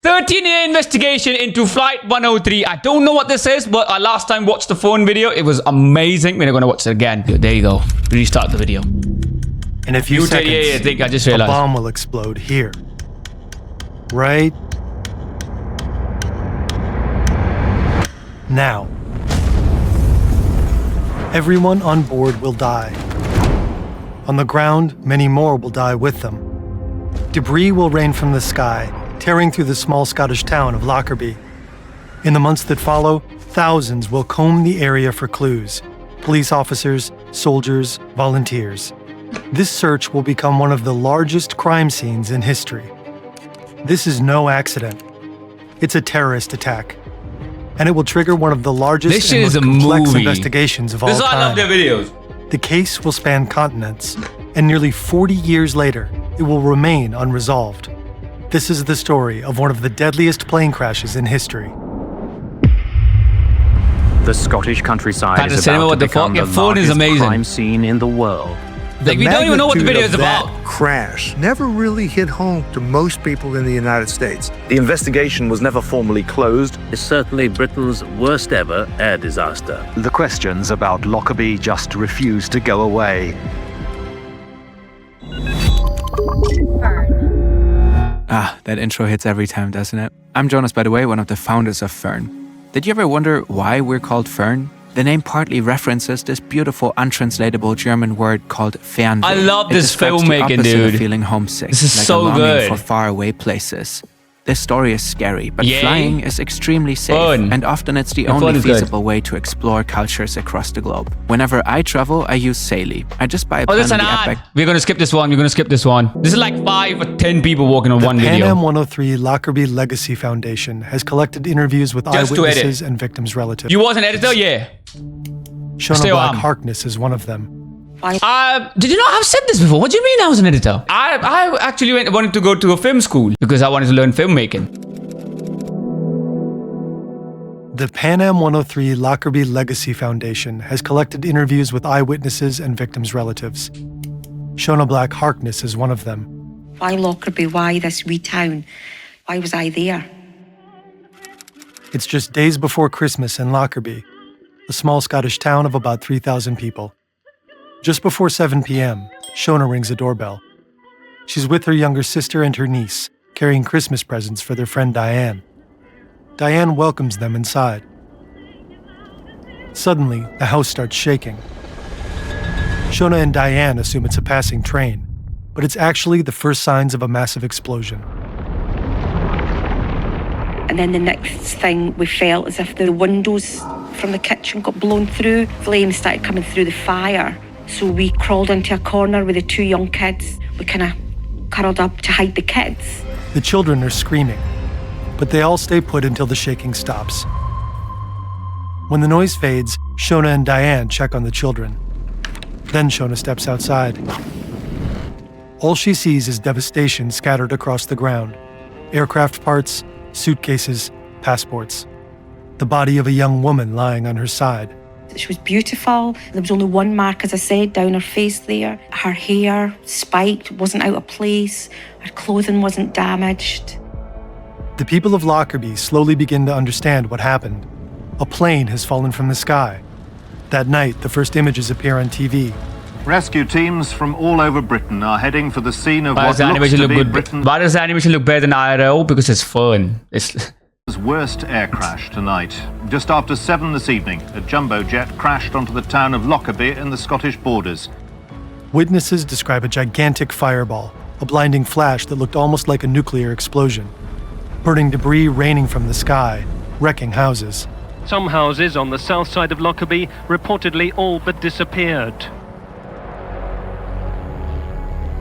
13-year investigation into Flight 103. I don't know what this is, but I last time watched the phone video. It was amazing. We're going to watch it again. There you go. Restart the video. In a few seconds, I think I just realized. A bomb will explode here. Right now. Everyone on board will die. On the ground, many more will die with them. Debris will rain from the sky, tearing through the small Scottish town of Lockerbie. In the months that follow, thousands will comb the area for clues. Police officers, soldiers, volunteers. This search will become one of the largest crime scenes in history. This is no accident. It's a terrorist attack. And it will trigger one of the largest and most complex investigations of all time. This is why I love their videos. The case will span continents, and nearly 40 years later, it will remain unresolved. This is the story of one of the deadliest plane crashes in history. The Scottish countryside is about to become the largest crime scene in the world. Like, we don't even know what the video is about. That crash never really hit home to most people in the United States. The investigation was never formally closed. It's certainly Britain's worst ever air disaster. The questions about Lockerbie just refuse to go away. That intro hits every time, doesn't it? I'm Jonas, by the way, one of the founders of Fern. Did you ever wonder why we're called Fern? The name partly references this beautiful, untranslatable German word called Fernweh. I love this filmmaking, dude. Of feeling homesick, this is like so a longing good for faraway places. This story is scary, but Yay. flying is extremely safe, and often it's the only feasible way to explore cultures across the globe. Whenever I travel, I use Saily. I just buy a plan there's an ad. We're gonna skip this one. We're gonna skip this one. This is like 5 or 10 people walking on one video. The Pan Am 103 Lockerbie Legacy Foundation has collected interviews with eyewitnesses and victims' relatives. You was an editor, yeah. Shona Black Harkness is one of them. Did you know I've said this before? What do you mean I was an editor? I actually wanted to go to a film school because I wanted to learn filmmaking. The Pan Am 103 Lockerbie Legacy Foundation has collected interviews with eyewitnesses and victims' relatives. Shona Black Harkness is one of them. Why Lockerbie? Why this wee town? Why was I there? It's just days before Christmas in Lockerbie, a small Scottish town of about 3,000 people. Just before 7 p.m., Shona rings a doorbell. She's with her younger sister and her niece, carrying Christmas presents for their friend Diane. Diane welcomes them inside. Suddenly, the house starts shaking. Shona and Diane assume it's a passing train, but it's actually the first signs of a massive explosion. And then the next thing we felt as if the windows from the kitchen got blown through. Flames started coming through the fire. So we crawled into a corner with the 2 young kids. We kind of cuddled up to hide the kids. The children are screaming, but they all stay put until the shaking stops. When the noise fades, Shona and Diane check on the children. Then Shona steps outside. All she sees is devastation scattered across the ground. Aircraft parts, suitcases, passports. The body of a young woman lying on her side. She was beautiful. There was only one mark, as I said, down her face there. Her hair, spiked, wasn't out of place. Her clothing wasn't damaged. The people of Lockerbie slowly begin to understand what happened. A plane has fallen from the sky. That night, the first images appear on TV. Rescue teams from all over Britain are heading for the scene of Why what looks to be Britain's... Why does the animation look better than IRL? Because it's fun. It's... worst air crash tonight. Just after 7 this evening, a jumbo jet crashed onto the town of Lockerbie in the Scottish borders. Witnesses describe a gigantic fireball, a blinding flash that looked almost like a nuclear explosion. Burning debris raining from the sky, wrecking houses. Some houses on the south side of Lockerbie reportedly all but disappeared.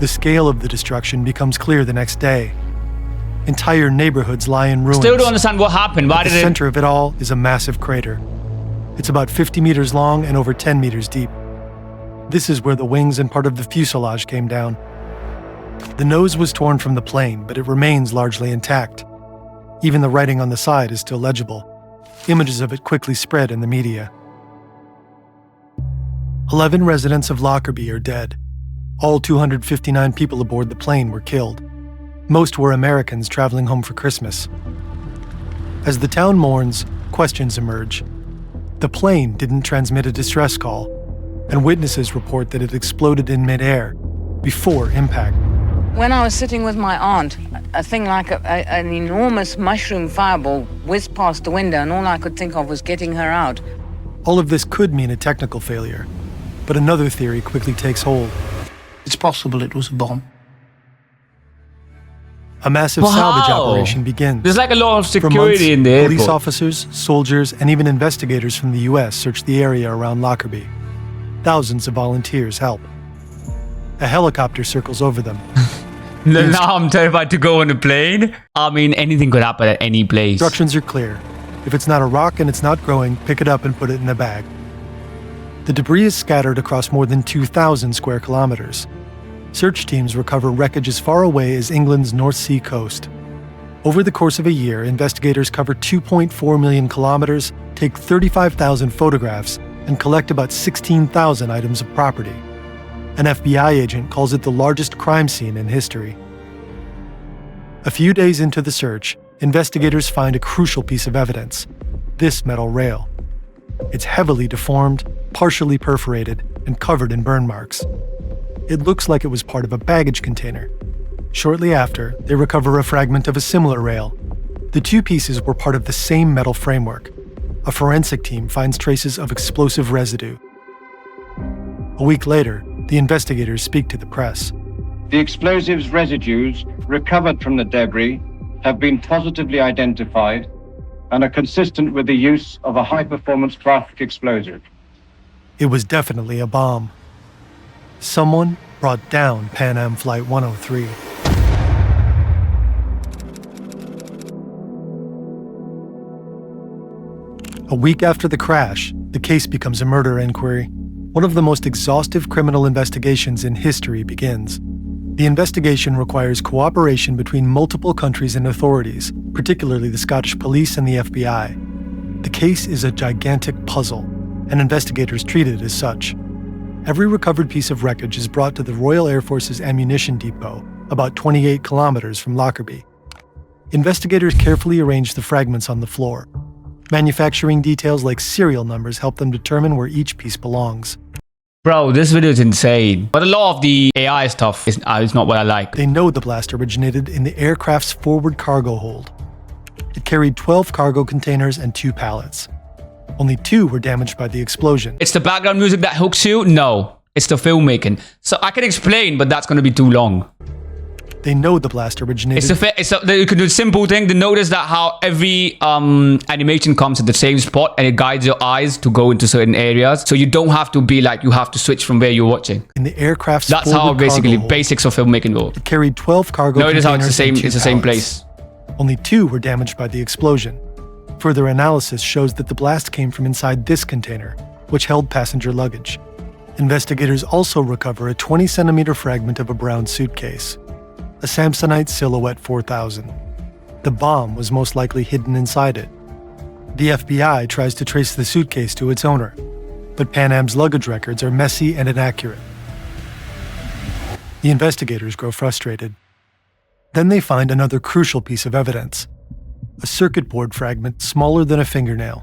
The scale of the destruction becomes clear the next day. Entire neighborhoods lie in ruins. Still don't understand what happened. Why did the center of it all is a massive crater. It's about 50 meters long and over 10 meters deep. This is where the wings and part of the fuselage came down. The nose was torn from the plane, but it remains largely intact. Even the writing on the side is still legible. Images of it quickly spread in the media. 11 residents of Lockerbie are dead. All 259 people aboard the plane were killed. Most were Americans traveling home for Christmas. As the town mourns, questions emerge. The plane didn't transmit a distress call, and witnesses report that it exploded in midair before impact. When I was sitting with my aunt, a thing like an enormous mushroom fireball whizzed past the window, and all I could think of was getting her out. All of this could mean a technical failure, but another theory quickly takes hold. It's possible it was a bomb. A massive salvage operation begins. There's like a lot of For security months, in the airport. police officers, soldiers, and even investigators from the US search the area around Lockerbie. Thousands of volunteers help. A helicopter circles over them. Now I'm terrified to go on a plane. I mean, anything could happen at any place. Instructions are clear. If it's not a rock and it's not growing, pick it up and put it in a bag. The debris is scattered across more than 2,000 square kilometers. Search teams recover wreckage as far away as England's North Sea coast. Over the course of a year, investigators cover 2.4 million kilometers, take 35,000 photographs, and collect about 16,000 items of property. An FBI agent calls it the largest crime scene in history. A few days into the search, investigators find a crucial piece of evidence: this metal rail. It's heavily deformed, partially perforated, and covered in burn marks. It looks like it was part of a baggage container. Shortly after, they recover a fragment of a similar rail. The two pieces were part of the same metal framework. A forensic team finds traces of explosive residue. A week later, the investigators speak to the press. The explosives residues recovered from the debris have been positively identified and are consistent with the use of a high-performance traffic explosive. It was definitely a bomb. Someone brought down Pan Am Flight 103. A week after the crash, the case becomes a murder inquiry. One of the most exhaustive criminal investigations in history begins. The investigation requires cooperation between multiple countries and authorities, particularly the Scottish police and the FBI. The case is a gigantic puzzle, and investigators treat it as such. Every recovered piece of wreckage is brought to the Royal Air Force's ammunition depot, about 28 kilometers from Lockerbie. Investigators carefully arrange the fragments on the floor. Manufacturing details like serial numbers help them determine where each piece belongs. Bro, this video is insane. But a lot of the AI stuff is not what I like. They know the blast originated in the aircraft's forward cargo hold. It carried 12 cargo containers and 2 pallets. Only 2 were damaged by the explosion. It's the background music that hooks you? No, it's the filmmaking. So I can explain, but that's going to be too long. They know the blast originated. You can do a simple thing to notice that how every animation comes at the same spot and it guides your eyes to go into certain areas. So you don't have to be like, you have to switch from where you're watching. In the aircraft's That's how basically basics of filmmaking go. It carried 12 cargo containers. Notice how it's the same pallets. place. Only 2 were damaged by the explosion. Further analysis shows that the blast came from inside this container, which held passenger luggage. Investigators also recover a 20-centimeter fragment of a brown suitcase, a Samsonite Silhouette 4000. The bomb was most likely hidden inside it. The FBI tries to trace the suitcase to its owner, but Pan Am's luggage records are messy and inaccurate. The investigators grow frustrated. Then they find another crucial piece of evidence: a circuit board fragment smaller than a fingernail.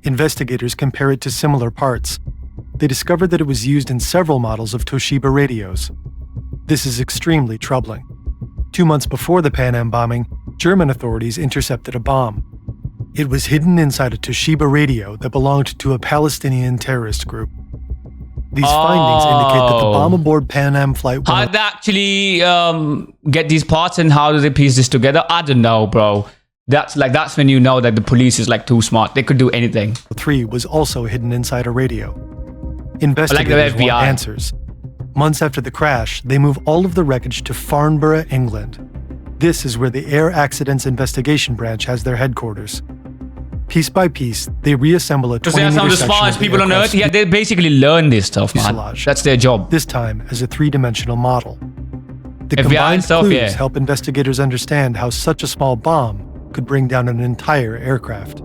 Investigators compare it to similar parts. They discover that it was used in several models of Toshiba radios. This is extremely troubling. 2 months before the Pan Am bombing, German authorities intercepted a bomb. It was hidden inside a Toshiba radio that belonged to a Palestinian terrorist group. These findings indicate that the bomb aboard Pan Am Flight 103... How did they actually get these parts and how do they piece this together? I don't know, bro. That's when you know that the police is like too smart. They could do anything. 3 was also hidden inside a radio. Investigators want answers. Months after the crash, they move all of the wreckage to Farnborough, England. This is where the Air Accidents Investigation Branch has their headquarters. Piece by piece, they reassemble a 20-meter section of the some of the smartest people on Earth. Yeah, they basically learn this stuff, man. That's their job. This time as a 3-dimensional model. The FBI combined stuff, clues help investigators understand how such a small bomb could bring down an entire aircraft.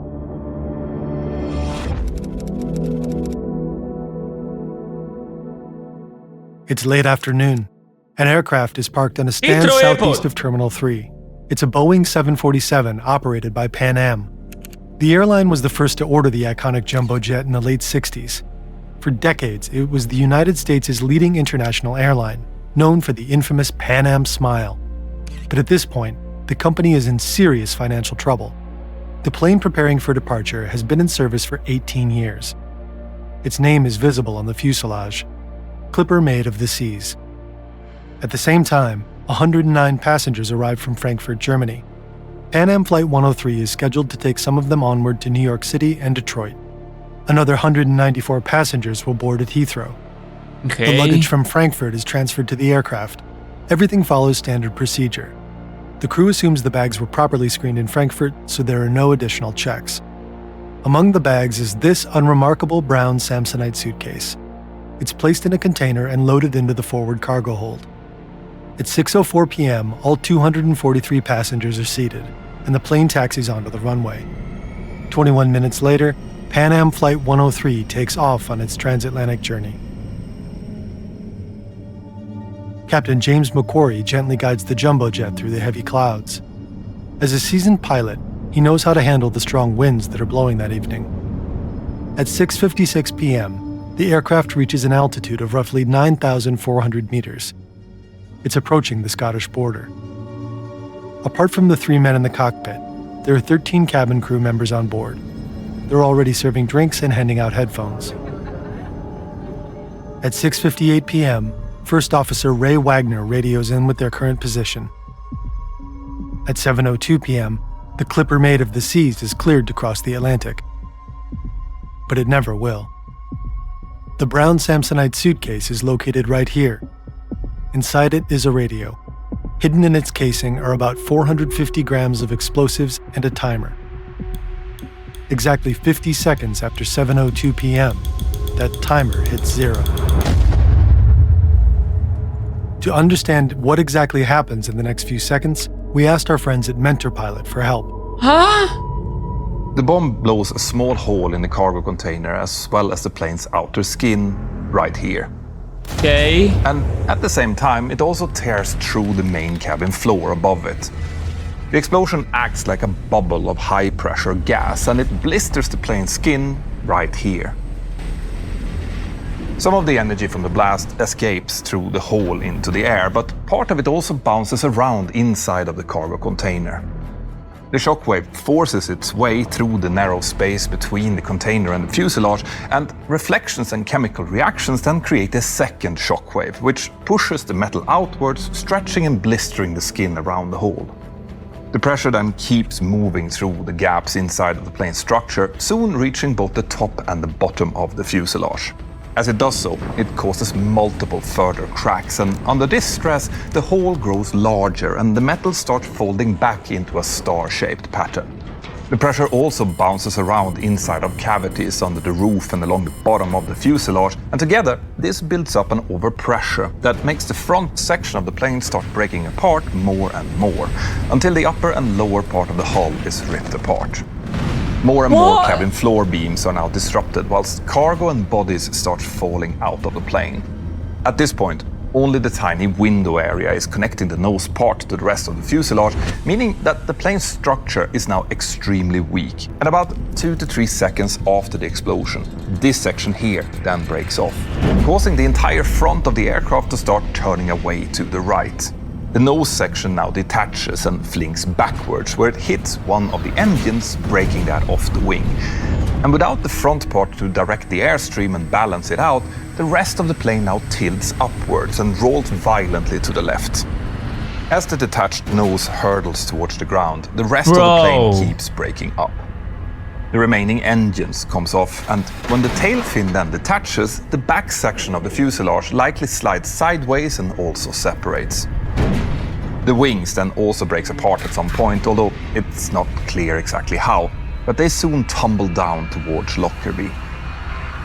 It's late afternoon, An aircraft is parked on a stand Heathrow southeast Airport. of Terminal 3. It's a Boeing 747 operated by Pan Am. The airline was the first to order the iconic jumbo jet in the late 60s. For decades, it was the United States' leading international airline, known for the infamous Pan Am smile. But at this point, the company is in serious financial trouble. The plane preparing for departure has been in service for 18 years. Its name is visible on the fuselage, Clipper made of the seas. At the same time, 109 passengers arrived from Frankfurt, Germany. Pan Am Flight 103 is scheduled to take some of them onward to New York City and Detroit. Another 194 passengers will board at Heathrow. Okay. The luggage from Frankfurt is transferred to the aircraft. Everything follows standard procedure. The crew assumes the bags were properly screened in Frankfurt, so there are no additional checks. Among the bags is this unremarkable brown Samsonite suitcase. It's placed in a container and loaded into the forward cargo hold. At 6:04 p.m., all 243 passengers are seated, and the plane taxis onto the runway. 21 minutes later, Pan Am Flight 103 takes off on its transatlantic journey. Captain James McQuarrie gently guides the jumbo jet through the heavy clouds. As a seasoned pilot, he knows how to handle the strong winds that are blowing that evening. At 6:56 p.m., the aircraft reaches an altitude of roughly 9,400 meters. It's approaching the Scottish border. Apart from the 3 men in the cockpit, there are 13 cabin crew members on board. They're already serving drinks and handing out headphones. At 6:58 p.m., First Officer Ray Wagner radios in with their current position. At 7:02 p.m., the Clipper made of the seas is cleared to cross the Atlantic. But it never will. The brown Samsonite suitcase is located right here. Inside it is a radio. Hidden in its casing are about 450 grams of explosives and a timer. Exactly 50 seconds after 7:02 p.m., that timer hits zero. To understand what exactly happens in the next few seconds, we asked our friends at Mentor Pilot for help. The bomb blows a small hole in the cargo container as well as the plane's outer skin right here. Okay. And at the same time, it also tears through the main cabin floor above it. The explosion acts like a bubble of high-pressure gas, and it blisters the plane's skin right here. Some of the energy from the blast escapes through the hole into the air, but part of it also bounces around inside of the cargo container. The shockwave forces its way through the narrow space between the container and the fuselage, and reflections and chemical reactions then create a second shockwave, which pushes the metal outwards, stretching and blistering the skin around the hole. The pressure then keeps moving through the gaps inside of the plane's structure, soon reaching both the top and the bottom of the fuselage. As it does so, it causes multiple further cracks, and under this stress, the hole grows larger and the metal starts folding back into a star-shaped pattern. The pressure also bounces around inside of cavities under the roof and along the bottom of the fuselage, and together this builds up an overpressure that makes the front section of the plane start breaking apart more and more, until the upper and lower part of the hull is ripped apart. More and more cabin floor beams are now disrupted, whilst cargo and bodies start falling out of the plane. At this point, only the tiny window area is connecting the nose part to the rest of the fuselage, meaning that the plane's structure is now extremely weak. And about 2 to 3 seconds after the explosion, this section here then breaks off, causing the entire front of the aircraft to start turning away to the right. The nose section now detaches and flings backwards, where it hits one of the engines, breaking that off the wing. And without the front part to direct the airstream and balance it out, the rest of the plane now tilts upwards and rolls violently to the left. As the detached nose hurtles towards the ground, the rest of the plane keeps breaking up. The remaining engines comes off, and when the tail fin then detaches, the back section of the fuselage likely slides sideways and also separates. The wings then also breaks apart at some point, although it's not clear exactly how, but they soon tumble down towards Lockerbie.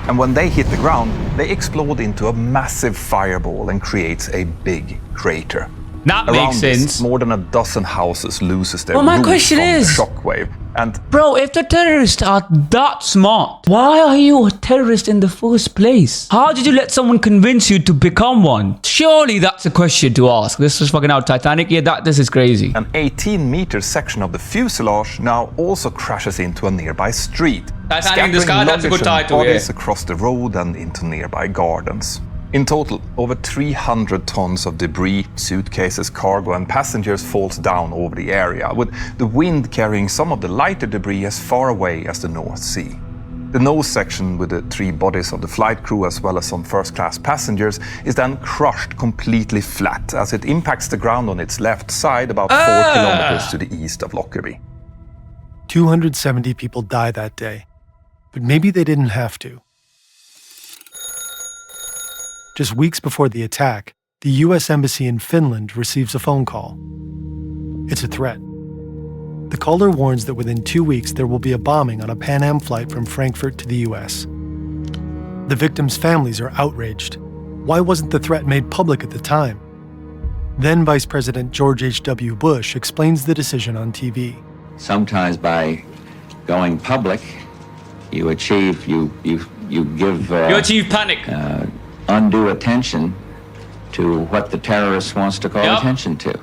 And when they hit the ground, they explode into a massive fireball and creates a big crater. That Around makes sense. this, more than a dozen houses loses their Well, my roof question from is- the shockwave. And Bro, if the terrorists are that smart, why are you a terrorist in the first place? How did you let someone convince you to become one? Surely that's a question to ask. This is fucking out Titanic. Yeah, this is crazy. an 18-meter section of the fuselage now also crashes into a nearby street, Titanic in the sky, that's a good luggage and title, bodies yeah. across the road and into nearby gardens. In total, over 300 tons of debris, suitcases, cargo and passengers falls down over the area, with the wind carrying some of the lighter debris as far away as the North Sea. The nose section with the 3 bodies of the flight crew as well as some first-class passengers is then crushed completely flat as it impacts the ground on its left side about 4 kilometers to the east of Lockerbie. 270 people die that day, but maybe they didn't have to. Just weeks before the attack, the U.S. Embassy in Finland receives a phone call. It's a threat. The caller warns that within 2 weeks there will be a bombing on a Pan Am flight from Frankfurt to the U.S. The victims' families are outraged. Why wasn't the threat made public at the time? Then Vice President George H.W. Bush explains the decision on TV. Sometimes by going public, you achieve panic. Undue attention to what the terrorist wants to call attention to.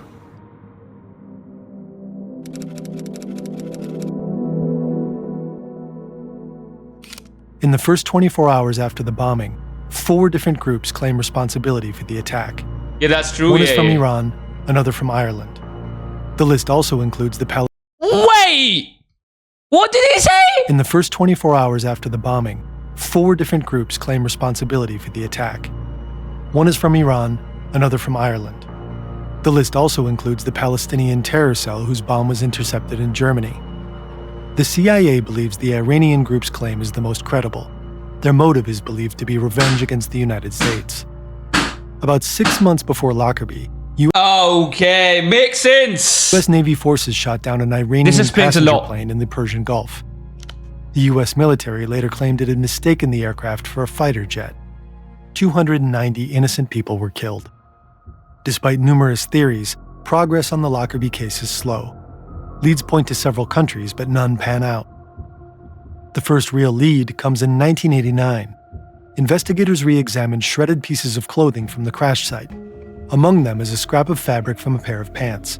In the first 24 hours after the bombing, 4 different groups claim responsibility for the attack. Yeah, that's true. One is from Iran, another from Ireland. The list also includes the Wait! What did he say? In the first 24 hours after the bombing, 4 different groups claim responsibility for the attack. One is from Iran, another from Ireland. The list also includes the Palestinian terror cell whose bomb was intercepted in Germany. The CIA believes the Iranian group's claim is the most credible. Their motive is believed to be revenge against the United States. About 6 months before Lockerbie, Okay, makes sense. U.S. Navy forces shot down an Iranian passenger plane in the Persian Gulf. The U.S. military later claimed it had mistaken the aircraft for a fighter jet. 290 innocent people were killed. Despite numerous theories, progress on the Lockerbie case is slow. Leads point to several countries, but none pan out. The first real lead comes in 1989. Investigators re-examined shredded pieces of clothing from the crash site. Among them is a scrap of fabric from a pair of pants.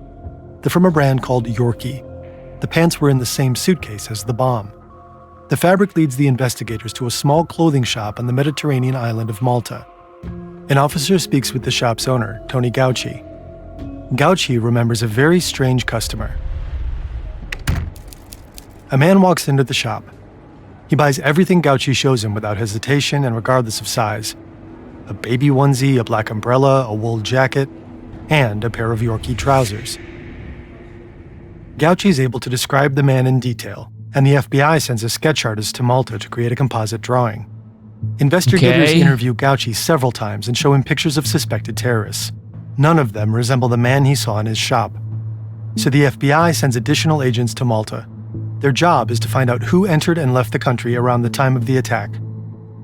They're from a brand called Yorkie. The pants were in the same suitcase as the bomb. The fabric leads the investigators to a small clothing shop on the Mediterranean island of Malta. An officer speaks with the shop's owner, Tony Gauci. Gauci remembers a very strange customer. A man walks into the shop. He buys everything Gauci shows him without hesitation and regardless of size. A baby onesie, a black umbrella, a wool jacket, and a pair of Yorkie trousers. Gauci is able to describe the man in detail, and the FBI sends a sketch artist to Malta to create a composite drawing. Investigators interview Gauci several times and show him pictures of suspected terrorists. None of them resemble the man he saw in his shop. So the FBI sends additional agents to Malta. Their job is to find out who entered and left the country around the time of the attack.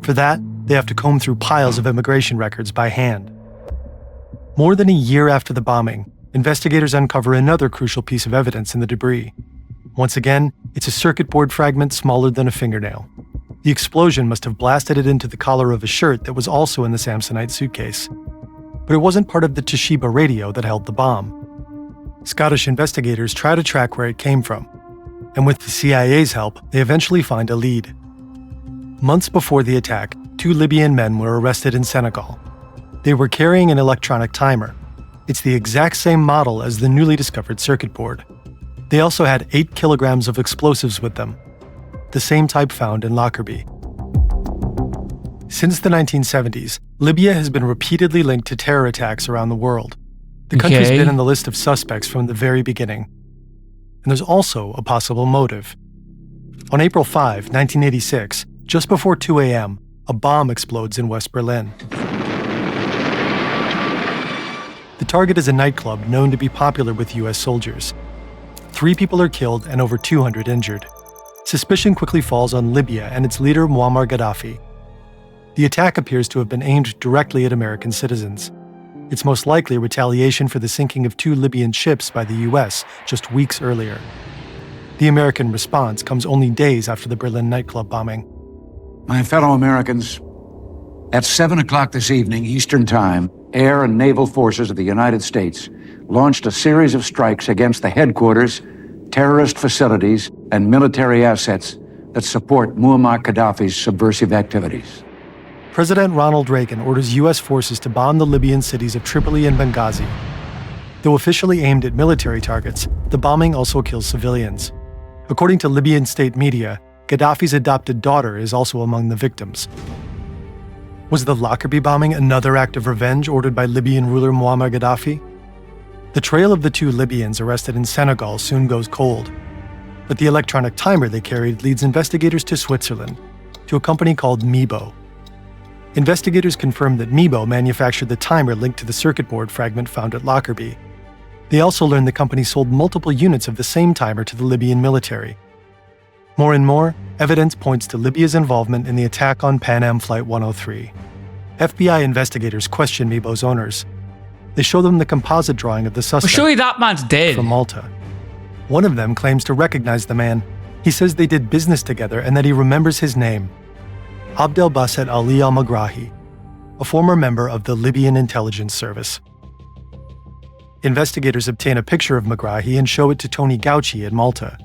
For that, they have to comb through piles of immigration records by hand. More than a year after the bombing, investigators uncover another crucial piece of evidence in the debris. Once again, it's a circuit board fragment smaller than a fingernail. The explosion must have blasted it into the collar of a shirt that was also in the Samsonite suitcase. But it wasn't part of the Toshiba radio that held the bomb. Scottish investigators try to track where it came from, and with the CIA's help, they eventually find a lead. Months before the attack, 2 Libyan men were arrested in Senegal. They were carrying an electronic timer. It's the exact same model as the newly discovered circuit board. They also had 8 kilograms of explosives with them, the same type found in Lockerbie. Since the 1970s, Libya has been repeatedly linked to terror attacks around the world. The country's been in the list of suspects from the very beginning. And there's also a possible motive. On April 5, 1986, just before 2 a.m., a bomb explodes in West Berlin. The target is a nightclub known to be popular with U.S. soldiers. 3 people are killed and over 200 injured. Suspicion quickly falls on Libya and its leader Muammar Gaddafi. The attack appears to have been aimed directly at American citizens. It's most likely retaliation for the sinking of 2 Libyan ships by the US just weeks earlier. The American response comes only days after the Berlin nightclub bombing. My fellow Americans, at 7 o'clock this evening, Eastern Time, air and naval forces of the United States launched a series of strikes against the headquarters, terrorist facilities, and military assets that support Muammar Gaddafi's subversive activities. President Ronald Reagan orders U.S. forces to bomb the Libyan cities of Tripoli and Benghazi. Though officially aimed at military targets, the bombing also kills civilians. According to Libyan state media, Gaddafi's adopted daughter is also among the victims. Was the Lockerbie bombing another act of revenge ordered by Libyan ruler Muammar Gaddafi? The trail of the 2 Libyans arrested in Senegal soon goes cold. But the electronic timer they carried leads investigators to Switzerland, to a company called Mibo. Investigators confirmed that Mibo manufactured the timer linked to the circuit board fragment found at Lockerbie. They also learned the company sold multiple units of the same timer to the Libyan military. More and more, evidence points to Libya's involvement in the attack on Pan Am Flight 103. FBI investigators question Mibo's owners. They show them the composite drawing of the suspect. Well, surely that man's dead. From Malta. One of them claims to recognize the man. He says they did business together and that he remembers his name. Abdelbasset Ali al-Megrahi, a former member of the Libyan intelligence service. Investigators obtain a picture of Megrahi and show it to Tony Gauci in Malta.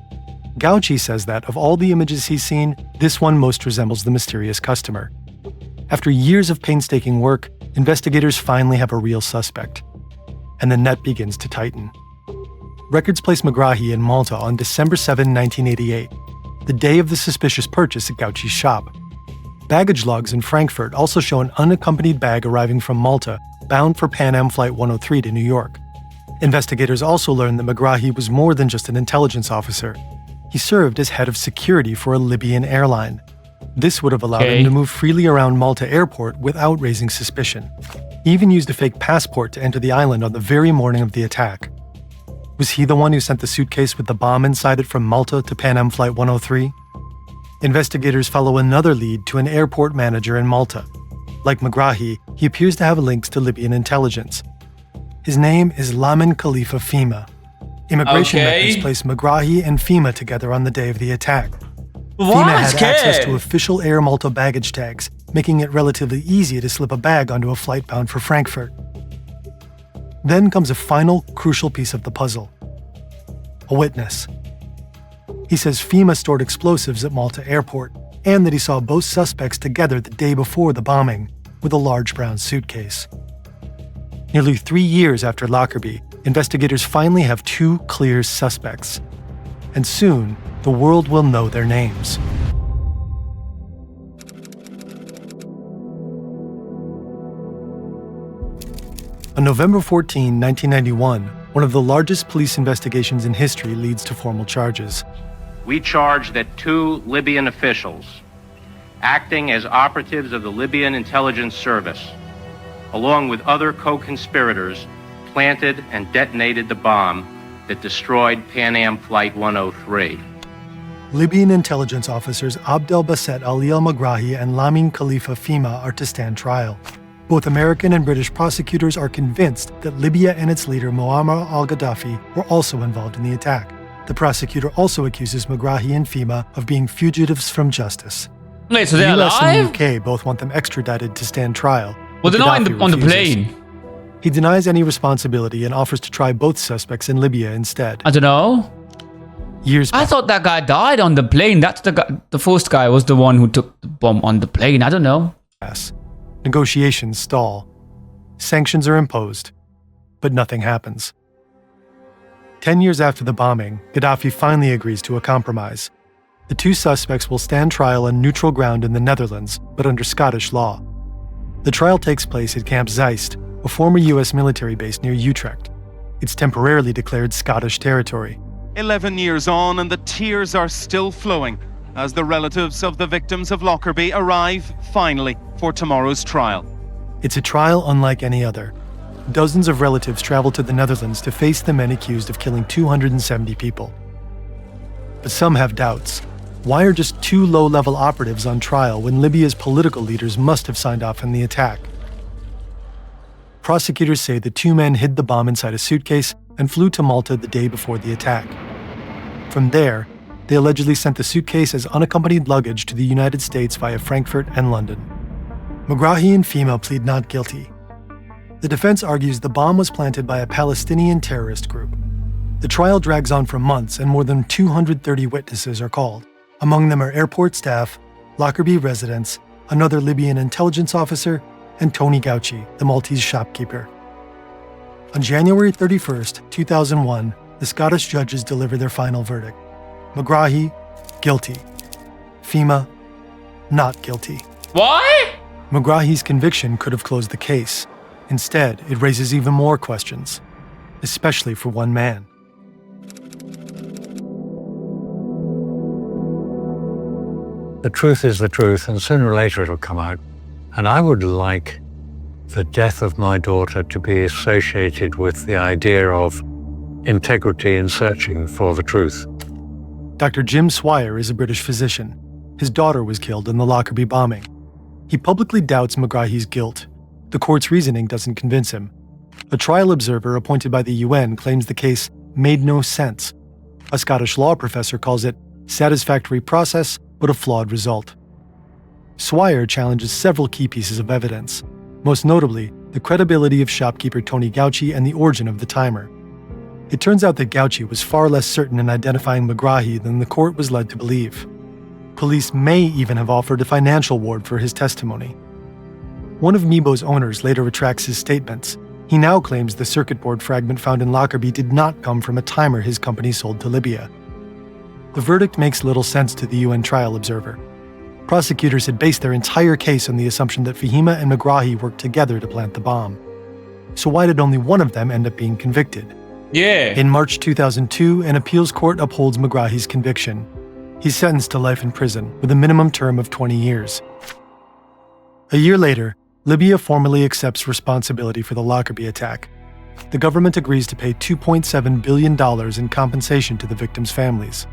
Gauci says that, of all the images he's seen, this one most resembles the mysterious customer. After years of painstaking work, investigators finally have a real suspect. And the net begins to tighten. Records place Megrahi in Malta on December 7, 1988, the day of the suspicious purchase at Gauci's shop. Baggage logs in Frankfurt also show an unaccompanied bag arriving from Malta, bound for Pan Am Flight 103 to New York. Investigators also learned that Megrahi was more than just an intelligence officer. He served as head of security for a Libyan airline. This would have allowed him to move freely around Malta airport without raising suspicion. He even used a fake passport to enter the island on the very morning of the attack. Was he the one who sent the suitcase with the bomb inside it from Malta to Pan Am Flight 103? Investigators follow another lead to an airport manager in Malta. Like Megrahi, he appears to have links to Libyan intelligence. His name is Lamin Khalifa Fima. Immigration records place Megrahi and Fima together on the day of the attack. Fima had access to official Air Malta baggage tags, making it relatively easy to slip a bag onto a flight bound for Frankfurt. Then comes a final, crucial piece of the puzzle. A witness. He says Fima stored explosives at Malta airport, and that he saw both suspects together the day before the bombing, with a large brown suitcase. Nearly 3 years after Lockerbie, investigators finally have 2 clear suspects. And soon, the world will know their names. On November 14, 1991, one of the largest police investigations in history leads to formal charges. We charge that 2 Libyan officials, acting as operatives of the Libyan intelligence service, along with other co-conspirators, planted and detonated the bomb that destroyed Pan Am Flight 103. Libyan intelligence officers Abdelbasset Ali al-Megrahi and Lamin Khalifa Fima are to stand trial. Both American and British prosecutors are convinced that Libya and its leader Muammar al-Gaddafi were also involved in the attack. The prosecutor also accuses Megrahi and Fima of being fugitives from justice. Wait, so they're the US alive? and the UK both want them extradited to stand trial. Well, they're not on the plane. He denies any responsibility and offers to try both suspects in Libya instead. I don't know. Years I thought that guy died on the plane. That's the guy. The first guy was the one who took the bomb on the plane. I don't know. Negotiations stall. Sanctions are imposed, but nothing happens. 10 years after the bombing, Gaddafi finally agrees to a compromise. The 2 suspects will stand trial on neutral ground in the Netherlands, but under Scottish law. The trial takes place at Camp Zeist, a former US military base near Utrecht. It's temporarily declared Scottish territory. 11 years on and the tears are still flowing as the relatives of the victims of Lockerbie arrive, finally, for tomorrow's trial. It's a trial unlike any other. Dozens of relatives travel to the Netherlands to face the men accused of killing 270 people. But some have doubts. Why are just 2 low-level operatives on trial when Libya's political leaders must have signed off on the attack? Prosecutors say the two men hid the bomb inside a suitcase and flew to Malta the day before the attack. From there, they allegedly sent the suitcase as unaccompanied luggage to the United States via Frankfurt and London. Megrahi and Fhimah plead not guilty. The defense argues the bomb was planted by a Palestinian terrorist group. The trial drags on for months and more than 230 witnesses are called. Among them are airport staff, Lockerbie residents, another Libyan intelligence officer, and Tony Gauci, the Maltese shopkeeper. On January 31st, 2001, the Scottish judges deliver their final verdict. Megrahi, guilty. Fhimah, not guilty. Why? Megrahi's conviction could have closed the case. Instead, it raises even more questions, especially for one man. The truth is the truth, and sooner or later it'll come out. And I would like the death of my daughter to be associated with the idea of integrity in searching for the truth. Dr. Jim Swire is a British physician. His daughter was killed in the Lockerbie bombing. He publicly doubts Megrahi's guilt. The court's reasoning doesn't convince him. A trial observer appointed by the UN claims the case made no sense. A Scottish law professor calls it satisfactory process, but a flawed result. Swire challenges several key pieces of evidence, most notably the credibility of shopkeeper Tony Gauci and the origin of the timer. It turns out that Gauci was far less certain in identifying Megrahi than the court was led to believe. Police may even have offered a financial reward for his testimony. One of Mebo's owners later retracts his statements. He now claims the circuit board fragment found in Lockerbie did not come from a timer his company sold to Libya. The verdict makes little sense to the UN trial observer. Prosecutors had based their entire case on the assumption that Fhimah and Megrahi worked together to plant the bomb. So why did only one of them end up being convicted? Yeah. In March 2002, an appeals court upholds Megrahi's conviction. He's sentenced to life in prison, with a minimum term of 20 years. A year later, Libya formally accepts responsibility for the Lockerbie attack. The government agrees to pay $2.7 billion in compensation to the victims' families.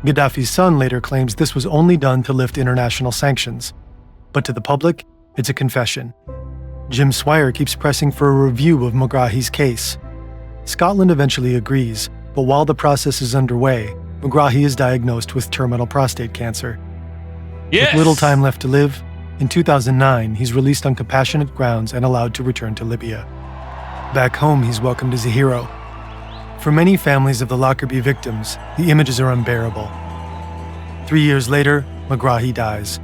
Gaddafi's son later claims this was only done to lift international sanctions. But to the public, it's a confession. Jim Swire keeps pressing for a review of Megrahi's case. Scotland eventually agrees, but while the process is underway, Megrahi is diagnosed with terminal prostate cancer. Yes. With little time left to live, in 2009, he's released on compassionate grounds and allowed to return to Libya. Back home, he's welcomed as a hero. For many families of the Lockerbie victims, the images are unbearable. 3 years later, Megrahi dies.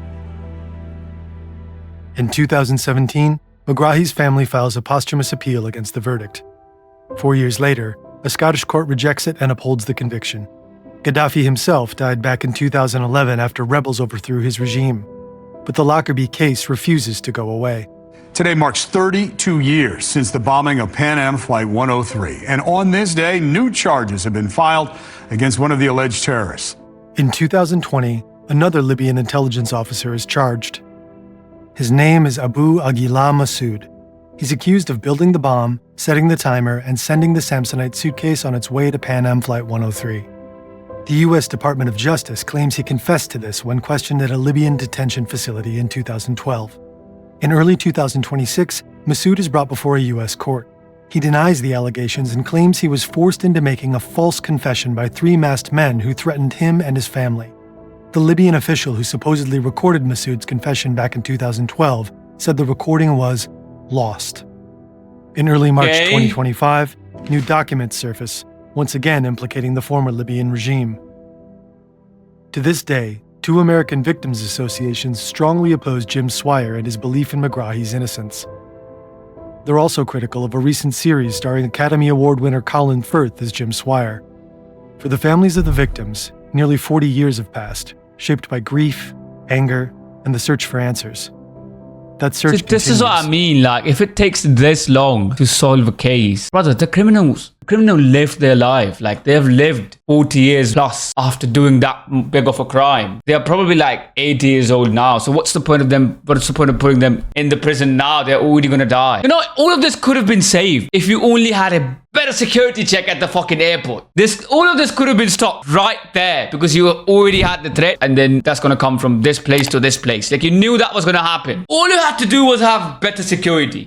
In 2017, Megrahi's family files a posthumous appeal against the verdict. 4 years later, a Scottish court rejects it and upholds the conviction. Gaddafi himself died back in 2011 after rebels overthrew his regime. But the Lockerbie case refuses to go away. Today marks 32 years since the bombing of Pan Am Flight 103. And on this day, new charges have been filed against one of the alleged terrorists. In 2020, another Libyan intelligence officer is charged. His name is Abu Aguila Masood. He's accused of building the bomb, setting the timer, and sending the Samsonite suitcase on its way to Pan Am Flight 103. The U.S. Department of Justice claims he confessed to this when questioned at a Libyan detention facility in 2012. In early 2026, Masood is brought before a U.S. court. He denies the allegations and claims he was forced into making a false confession by three masked men who threatened him and his family. The Libyan official who supposedly recorded Masood's confession back in 2012 said the recording was lost. In early March 2025, new documents surface, once again implicating the former Libyan regime. To this day, two American victims associations strongly oppose Jim Swire and his belief in Megrahi's innocence. They're also critical of a recent series starring Academy Award winner Colin Firth as Jim Swire. For the families of the victims, nearly 40 years have passed, shaped by grief, anger, and the search for answers. That search continues. This is what I mean, like, if it takes this long to solve a case, brother, the criminal lived their life. Like, they've lived 40 years plus after doing that big of a crime. They are probably like 80 years old now. So what's the point of putting them in the prison now? They're already gonna die. You know, all of this could have been saved if you only had a better security check at the fucking airport. All of this could have been stopped right there because you already had the threat, and then that's gonna come from this place to this place. Like, you knew that was gonna happen. All you had to do was have better security.